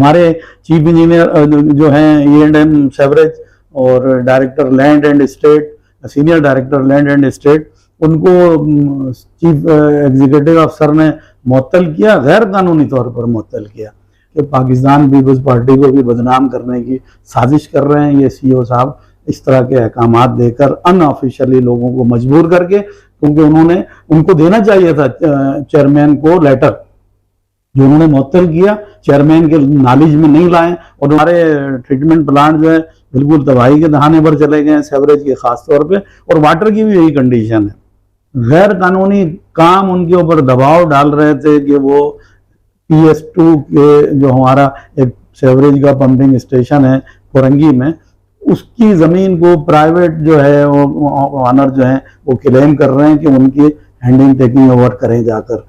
हमारे chief engineer जो हैं E&M सेवरेज और director land and state, senior director land and state, उनको चीफ एग्जीक्यूटिव अफसर ने मुअत्तल किया, गैर कानूनी तौर पर मुअत्तल किया कि पाकिस्तान पीपल्स पार्टी को भी बदनाम करने की साजिश कर रहे हैं ये सीईओ साहब, इस तरह के अहकामात देकर अनऑफिशियली लोगों को मजबूर करके, क्योंकि उनको देना चाहिए था चेयरमैन को लेटर, जो उन्होंने मुअत्तल किया, चेयरमैन के नॉलेज में नहीं लाए और हमारे ट्रीटमेंट प्लांट जो है बिल्कुल तबाही के दहाने पर चले गए, सेवरेज के खास तौर पे, और वाटर की भी यही कंडीशन है। गैर कानूनी काम उनके ऊपर दबाव डाल रहे थे कि वो PS2 के जो हमारा एक सेवरेज का पंपिंग स्टेशन है कोरंगी में, उसकी ज़मीन को प्राइवेट जो है वो ऑनर जो है वो क्लेम कर रहे हैं कि उनकी हैंडिंग टेकिंग ओवर करें जाकर।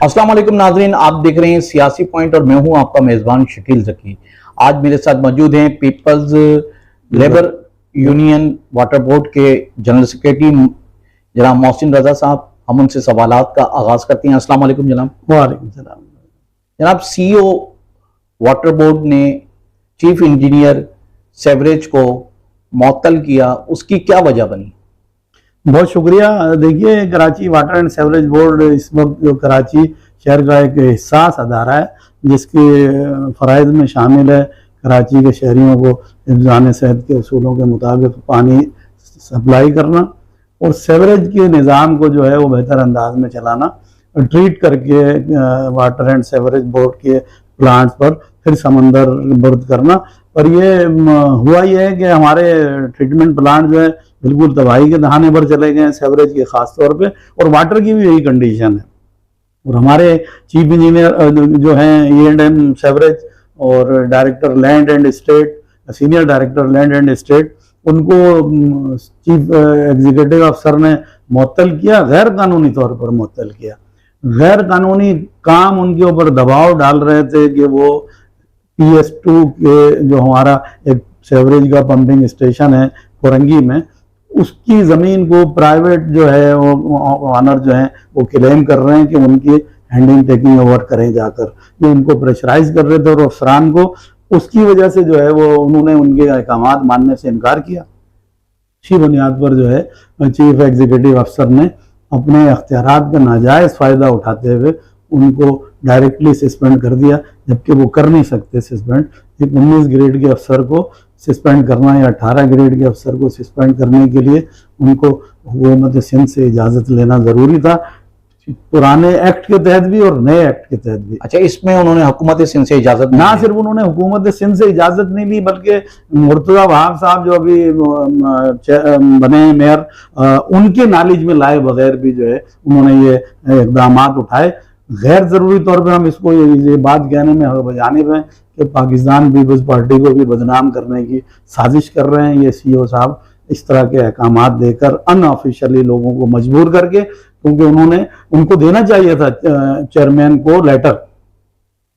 अस्सलाम वालेकुम नाजरीन, आप देख रहे हैं सियासी पॉइंट और मैं हूं आपका मेजबान शकील जकी। आज मेरे साथ मौजूद हैं peoples labour union water board के जनरल सेक्रेटरी जनाब मोहसिन रजा साहब। हम उनसे सवालात का आगाज करते हैं। अस्सलाम वालेकुम जनाब। वालेकुम सलाम। जनाब, सीईओ वाटर बोर्ड ने चीफ इंजीनियर सेवरेज को मुअत्तल किया, उसकी क्या वजह बनी? बहुत शुक्रिया। देखिए, Karachi water and sewerage board इस वक्त जो कराची शहर का एक हिस्सास अदारा है, जिसके फ़राइज़ में शामिल है कराची के शहरियों को हिफ्ज़ान सेहत के उसूलों के मुताबिक पानी सप्लाई करना और सेवरेज के निज़ाम को जो है वो बेहतर अंदाज में चलाना, ट्रीट करके वाटर एंड सेवरेज बोर्ड के प्लांट्स पर फिर समंदर बर्द करना। पर ये हुआ ये है कि हमारे ट्रीटमेंट प्लांट जो है बिल्कुल तबाही के दहाने पर चले गए, सेवरेज के खास तौर पे, और वाटर की भी यही कंडीशन है। और हमारे चीफ इंजीनियर जो हैं E&M सेवरेज और director land and state, senior director land and state, उनको चीफ एग्जीक्यूटिव अफसर ने मुअत्तल किया, गैर कानूनी तौर पर मुअत्तल किया। गैर कानूनी काम उनके ऊपर दबाव डाल रहे थे कि वो PS2 के जो हमारा एक सेवरेज का पंपिंग स्टेशन है कोरंगी में, उसकी ज़मीन को प्राइवेट जो है वो ऑनर जो है वो क्लेम कर रहे हैं कि उनकी हैंडिंग टेकिंग ओवर करें जाकर। ये उनको प्रेशराइज कर रहे थे और अफसरान को, उसकी वजह से जो है वो उन्होंने उनके अहकामात मानने से इनकार किया। इसी बुनियाद पर जो है चीफ एग्जीक्यूटिव अफसर ने अपने अख्तियारात का नाजायज़ फ़ायदा उठाते हुए उनको डायरेक्टली सस्पेंड कर दिया, जबकि वो कर नहीं सकते सस्पेंड। एक 19 ग्रेड के अफसर को सस्पेंड करना या 18 ग्रेड के अफसर को सस्पेंड करने के लिए उनको हुकूमत सिंध से इजाज़त लेना ज़रूरी था, पुराने एक्ट के तहत भी और नए एक्ट के तहत भी। अच्छा, इसमें उन्होंने हुकूमत सिंध से इजाज़त ना सिर्फ उन्होंने हुकूमत सिंध से इजाज़त नहीं ली, बल्कि मुर्तज़ा वहाब साहब जो अभी बने मेयर, उनके नॉलेज में लाए बगैर भी जो है उन्होंने ये इक़दाम उठाए। गैर ज़रूरी तौर पर हम इसको ये बात कहने में बजानिब हैं कि पाकिस्तान पीपल्स पार्टी को भी बदनाम करने की साजिश कर रहे हैं ये सीईओ साहब, इस तरह के अहकामात देकर अनऑफिशियली लोगों को मजबूर करके, क्योंकि उनको देना चाहिए था चेयरमैन को लेटर,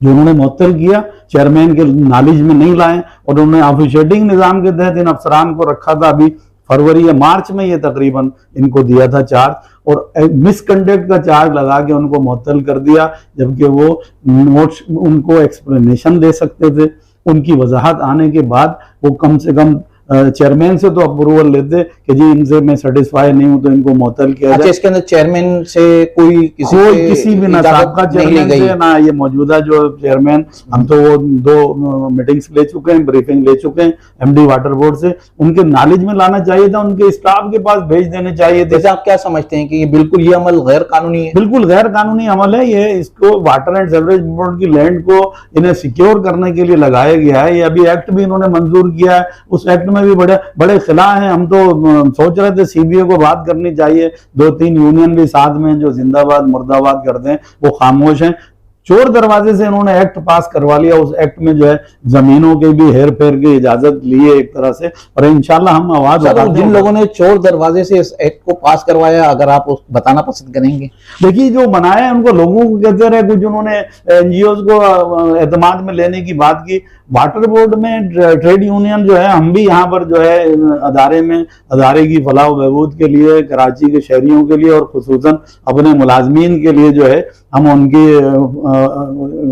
जो उन्होंने मुअत्तल किया, चेयरमैन के नॉलेज में नहीं लाए और उन्होंने ऑफिशिएटिंग निज़ाम के तहत इन अफसरान को रखा था। अभी फरवरी या मार्च में ये तकरीबन इनको दिया था चार्ज, और मिसकंडक्ट का चार्ज लगा के उनको मुअत्तल कर दिया, जबकि वो नोट्स उनको एक्सप्लेनेशन दे सकते थे। उनकी वजाहत आने के बाद वो कम से कम चेयरमैन से तो अप्रूवल लेते कि जी इनसे मैं सेटिस्फाई नहीं हूं तो इनको मुअत्तल किया जाए। अच्छा, इसके अंदर चेयरमैन से किसी भी ना साबका चेयरमैन से ना ये मौजूदा जो चेयरमैन, हम तो वो 2 मीटिंग्स ले चुके हैं, ब्रीफिंग ले चुके हैं MD वाटर बोर्ड से, उनके नॉलेज में लाना चाहिए था, उनके स्टाफ के पास भेज देने चाहिए थे। आप क्या समझते हैं कि ये बिल्कुल ये अमल गैर कानूनी है? बिल्कुल गैर कानूनी अमल है ये। इसको वाटर एंड सेवरेज बोर्ड की लैंड को इन्हें सिक्योर करने के लिए लगाया गया है। ये अभी एक्ट भी इन्होंने मंजूर किया है, उस एक्ट में भी बड़े खिला हैं। हम तो सोच रहे थे CBA को बात करनी चाहिए, 2-3 यूनियन भी साथ में जो जिंदाबाद मुर्दाबाद करते हैं वो खामोश हैं। चोर दरवाजे से इन्होंने एक्ट पास करवा लिया। उस एक्ट में जो है जमीनों के भी हेर फेर की इजाजत लिए एक तरह से, और इंशाल्लाह हम आवाज सर, उठाते जिन हैं। लोगों ने चोर दरवाजे से इस एक्ट को पास करवाया, अगर आप बताना पसंद करेंगे। देखिए, जो बनाया है उनको लोगों को कहते रहे, कुछ उन्होंने एनजीओ को एतमाद में लेने की बात की। वाटर बोर्ड में ट्रेड यूनियन जो है, हम भी यहाँ पर जो है अदारे की फलाह व बहबूद के लिए, कराची के शहरियों के लिए और खुसूसन अपने मुलाजमीन के लिए जो है हम उनकी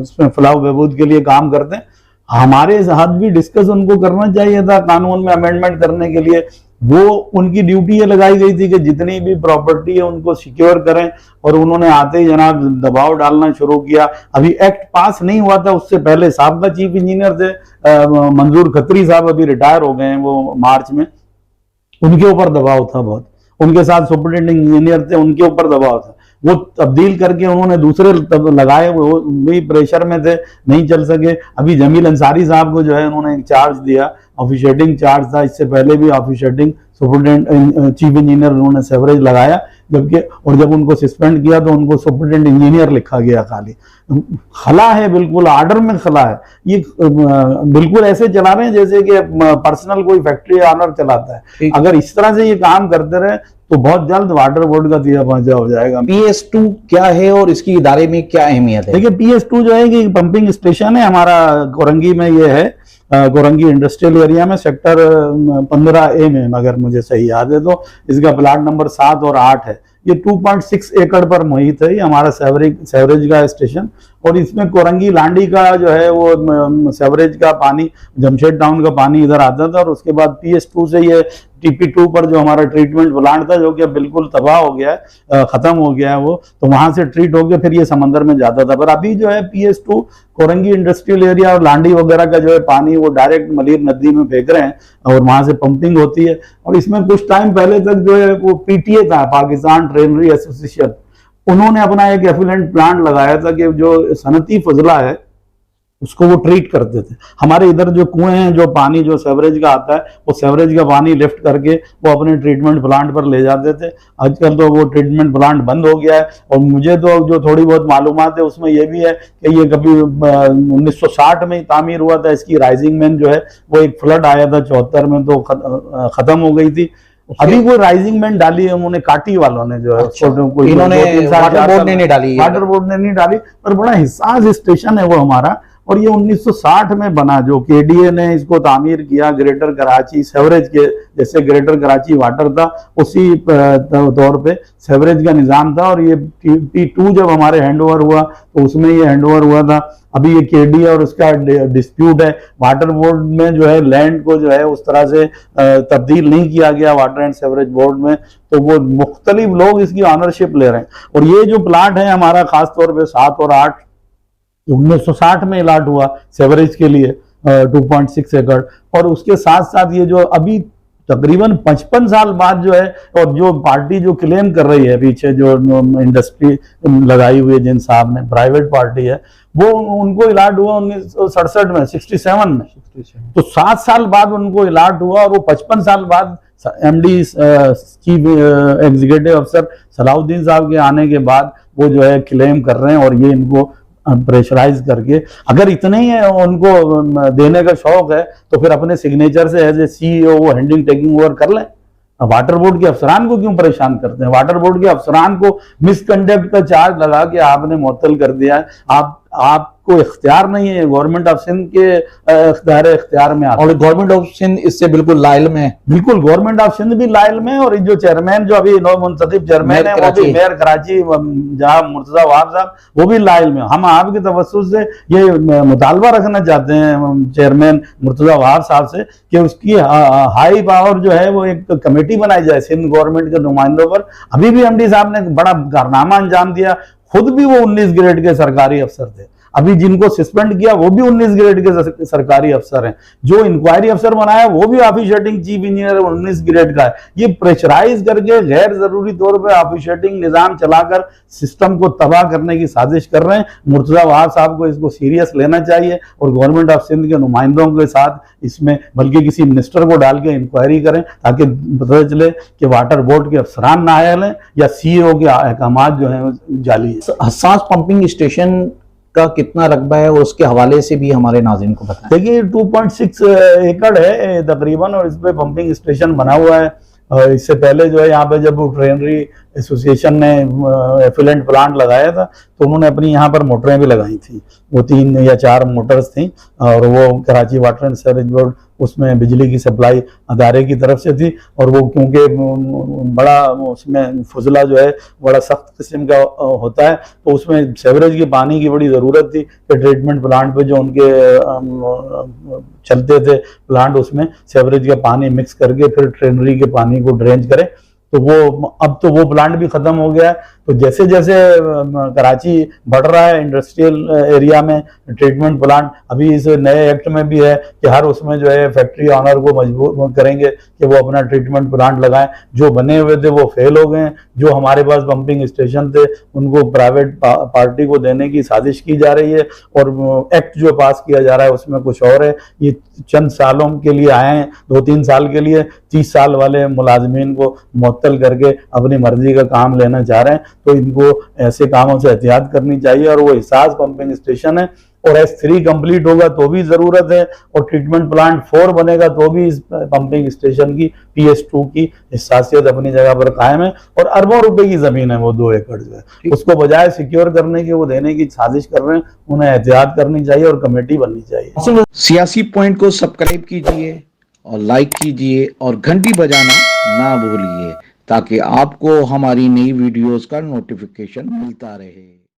उसमें फलाह व बहबूद के लिए काम करते हैं। हमारे साथ भी डिस्कस उनको करना चाहिए था कानून में अमेंडमेंट करने के लिए। वो उनकी ड्यूटी ये लगाई गई थी कि जितनी भी प्रॉपर्टी है उनको सिक्योर करें, और उन्होंने आते ही जनाब दबाव डालना शुरू किया। अभी एक्ट पास नहीं हुआ था, उससे पहले साहब का चीफ इंजीनियर थे मंजूर खत्री साहब, अभी रिटायर हो गए हैं वो मार्च में, उनके ऊपर दबाव था बहुत। उनके साथ सुपरिटेंडेंट इंजीनियर थे, उनके ऊपर दबाव था। वो तब्दील करके उन्होंने दूसरे लगाए, वो भी प्रेशर में थे, नहीं चल सके। अभी जमील अंसारी साहब को जो है उन्होंने एक चार्ज दिया, ऑफिशिएटिंग चार्ज था, इससे पहले भी ऑफिशिएटिंग सुपरिटेंडेंट चीफ इंजीनियर उन्होंने सेवरेज लगाया, जबकि और जब उनको सस्पेंड किया तो उनको सुपरिटेंडेंट इंजीनियर लिखा गया खाली। खला है, बिल्कुल आर्डर में खला है। ये बिल्कुल ऐसे चला रहे हैं जैसे कि पर्सनल कोई फैक्ट्री ऑनर चलाता है। अगर इस तरह से ये काम करते रहे तो बहुत जल्द वाटर बोर्ड का दिया पहुंचा हो जाएगा। PS2 क्या है और इसकी इदारे में क्या अहमियत है? देखिए, PS2 जो है कि पंपिंग स्टेशन है हमारा कोरंगी में, ये है कोरंगी इंडस्ट्रियल एरिया में, सेक्टर 15A में, अगर मुझे सही याद है तो। इसका प्लाट नंबर 7 और 8 है। ये 2.6 एकड़ पर मुहित है, ये हमारा सेवरेज का स्टेशन। और इसमें कोरंगी लांडी का जो है वो सेवरेज का पानी, जमशेद टाउन का पानी इधर आता था, और उसके बाद PS2 से ये TP2 पर जो हमारा ट्रीटमेंट प्लांट था, जो कि बिल्कुल तबाह हो गया है, खत्म हो गया है वो, तो वहां से ट्रीट होकर फिर ये समंदर में जाता था। पर अभी जो है PS2 कोरंगी इंडस्ट्रियल एरिया और लांडी वगैरह का जो है पानी वो डायरेक्ट मलीर नदी में फेंक रहे हैं, और वहां से पंपिंग होती है। और इसमें कुछ टाइम पहले तक जो है वो PTA था, पाकिस्तान ट्रेनरी एसोसिएशन, उन्होंने अपना एक एफिलेंट प्लांट लगाया था कि जो सनती फजला है उसको वो ट्रीट करते थे। हमारे इधर जो कुएं हैं, जो पानी जो सेवरेज का आता है, वो सेवरेज का पानी लिफ्ट करके वो अपने ट्रीटमेंट प्लांट पर ले जाते थे। आजकल तो वो ट्रीटमेंट प्लांट बंद हो गया है। और मुझे तो जो थोड़ी बहुत मालूमात है उसमें ये भी है कि ये कभी 1960 में ही तामीर हुआ था। इसकी राइजिंग मैन जो है वो एक फ्लड आया था 74 में, तो खत्म हो गई थी। अभी वो राइजिंग मैन डाली है उन्होंने, काटी वालों ने जो है। इन्होंने वाटर बोर्ड ने नहीं डाली, वाटर बोर्ड ने नहीं डाली, पर बड़ा हिसास स्टेशन है वो हमारा। और ये 1960 में बना, जो KDA ने इसको तामीर किया ग्रेटर कराची सेवरेज के, जैसे ग्रेटर कराची वाटर था उसी तौर पे सेवरेज का निज़ाम था। और ये T2 जब हमारे हैंडओवर हुआ तो उसमें ये हैंडओवर हुआ था। अभी ये KDA और उसका डिस्प्यूट है। वाटर बोर्ड में जो है लैंड को जो है उस तरह से तब्दील नहीं किया गया वाटर एंड सेवरेज बोर्ड में, तो वो मुख्तलिफ लोग इसकी ऑनरशिप ले रहे हैं। और ये जो प्लाट है हमारा खास तौर पे 7 और 8 1960 में अलाट हुआ सेवरेज के लिए 2.6 एकड़। और उसके साथ साथ ये जो अभी तकरीबन 55 साल बाद जो है, और जो पार्टी जो क्लेम कर रही है पीछे जो इंडस्ट्री लगाई हुई है जिन साहब ने, प्राइवेट पार्टी है, वो उनको अलाट हुआ 1967 में, 67 में। तो 7 साल बाद उनको अलाट हुआ, और वो 55 साल बाद MD चीफ एग्जीक्यूटिव अफसर सलाउद्दीन साहब के आने के बाद वो जो है क्लेम कर रहे हैं। और ये इनको प्रेशराइज करके, अगर इतने ही उनको देने का शौक है तो फिर अपने सिग्नेचर से एज ए CEO वो हैंडलिंग टेकिंग ओवर कर लें। वाटर बोर्ड के अफसरान को क्यों परेशान करते हैं? वाटर बोर्ड के अफसरान को मिसकंडक्ट का चार्ज लगा के आपने मुअत्तल कर दिया है। आपको इख्तियार नहीं है, गवर्नमेंट ऑफ सिंध के इख्तियार में आता है। और गवर्नमेंट ऑफ सिंध इससे बिल्कुल लाइल में है। बिल्कुल, गवर्नमेंट ऑफ सिंध भी लाइल में। और जो चेयरमैन जो अभी नौ मुंतखब चेयरमैन है, वो भी मेयर कराची जनाब मुर्तजा वहाब साहब, वो भी लाइल में। हम आपके तवज्जुह से ये मुतालबा रखना चाहते हैं चेयरमैन मुर्तजा वहाब साहब से कि उसकी हाई पावर जो है वो एक कमेटी बनाई जाए सिंध गवर्नमेंट के नुमाइंदों पर। अभी भी MD साहब ने बड़ा कारनामा अंजाम दिया, खुद भी वो 19 ग्रेड के सरकारी अफसर थे। अभी जिनको सस्पेंड किया वो भी 19 ग्रेड के सरकारी अफसर हैं। जो इंक्वायरी अफसर बनाया वो भी ऑफिशिएटिंग चीफ इंजीनियर 19 ग्रेड का है। ये प्रेशराइज करके गैर जरूरी तौर पे ऑफिशिएटिंग निजाम चलाकर सिस्टम को तबाह करने की साजिश कर रहे हैं। मुर्तजा वहाब साहब को इसको सीरियस लेना चाहिए और गवर्नमेंट ऑफ सिंध के नुमाइंदों के साथ इसमें बल्कि किसी मिनिस्टर को डाल के इंक्वायरी करें, ताकि पता चले कि वाटर बोर्ड के अफसरान नाअहल हैं या CEO के अहकाम जो हैं जाली है। हसास पंपिंग स्टेशन का कितना रकबा है और उसके हवाले से भी हमारे नाज़रीन को बताएं। देखिए 2.6 एकड़ है तकरीबन, और इस पे पंपिंग स्टेशन बना हुआ है। इससे पहले जो है यहाँ पे जब ट्रेनरी एसोसिएशन ने एफिलेंट प्लांट लगाया था तो उन्होंने अपनी यहाँ पर मोटरें भी लगाई थी, वो 3 या 4 मोटर्स थी, और वो Karachi water and sewerage board उसमें बिजली की सप्लाई अदारे की तरफ से थी। और वो क्योंकि बड़ा उसमें फुजला जो है बड़ा सख्त किस्म का होता है, तो उसमें सीवरेज के पानी की बड़ी ज़रूरत थी कि ट्रीटमेंट प्लांट पे जो उनके चलते थे प्लांट, उसमें सीवरेज का पानी मिक्स करके फिर ट्रेनरी के पानी को ड्रेंच करें। तो वो अब तो वो प्लांट भी खत्म हो गया है। तो जैसे जैसे कराची बढ़ रहा है इंडस्ट्रियल एरिया में, ट्रीटमेंट प्लांट अभी इस नए एक्ट में भी है कि हर उसमें जो है फैक्ट्री ऑनर को मजबूर करेंगे कि वो अपना ट्रीटमेंट प्लांट लगाएं। जो बने हुए थे वो फेल हो गए, जो हमारे पास पंपिंग स्टेशन थे उनको प्राइवेट पार्टी को देने की साजिश की जा रही है, और एक्ट जो पास किया जा रहा है उसमें कुछ और है। ये चंद सालों के लिए आए हैं, 2-3 साल के लिए, 30 साल वाले मुलाजमीन को मुअत्तल करके अपनी मर्जी का काम लेना चाह रहे हैं। तो इनको ऐसे कामों से एहतियात करनी चाहिए। और वो हिसास पंपिंग स्टेशन है, और S3 कंप्लीट होगा तो भी जरूरत है, और ट्रीटमेंट प्लांट 4 बनेगा तो भी इस पंपिंग स्टेशन की PS2 की हिसासियत अपनी जगह पर कायम है। और अरबों रुपए की जमीन है वो 2 एकड़ जो है, उसको बजाय सिक्योर करने की वो देने की साजिश कर रहे हैं। उन्हें एहतियात करनी चाहिए और कमेटी बननी चाहिए। सियासी पॉइंट को सब्सक्राइब कीजिए और लाइक कीजिए और घंटी बजाना ना भूलिए ताकि आपको हमारी नई वीडियोस का नोटिफिकेशन मिलता रहे।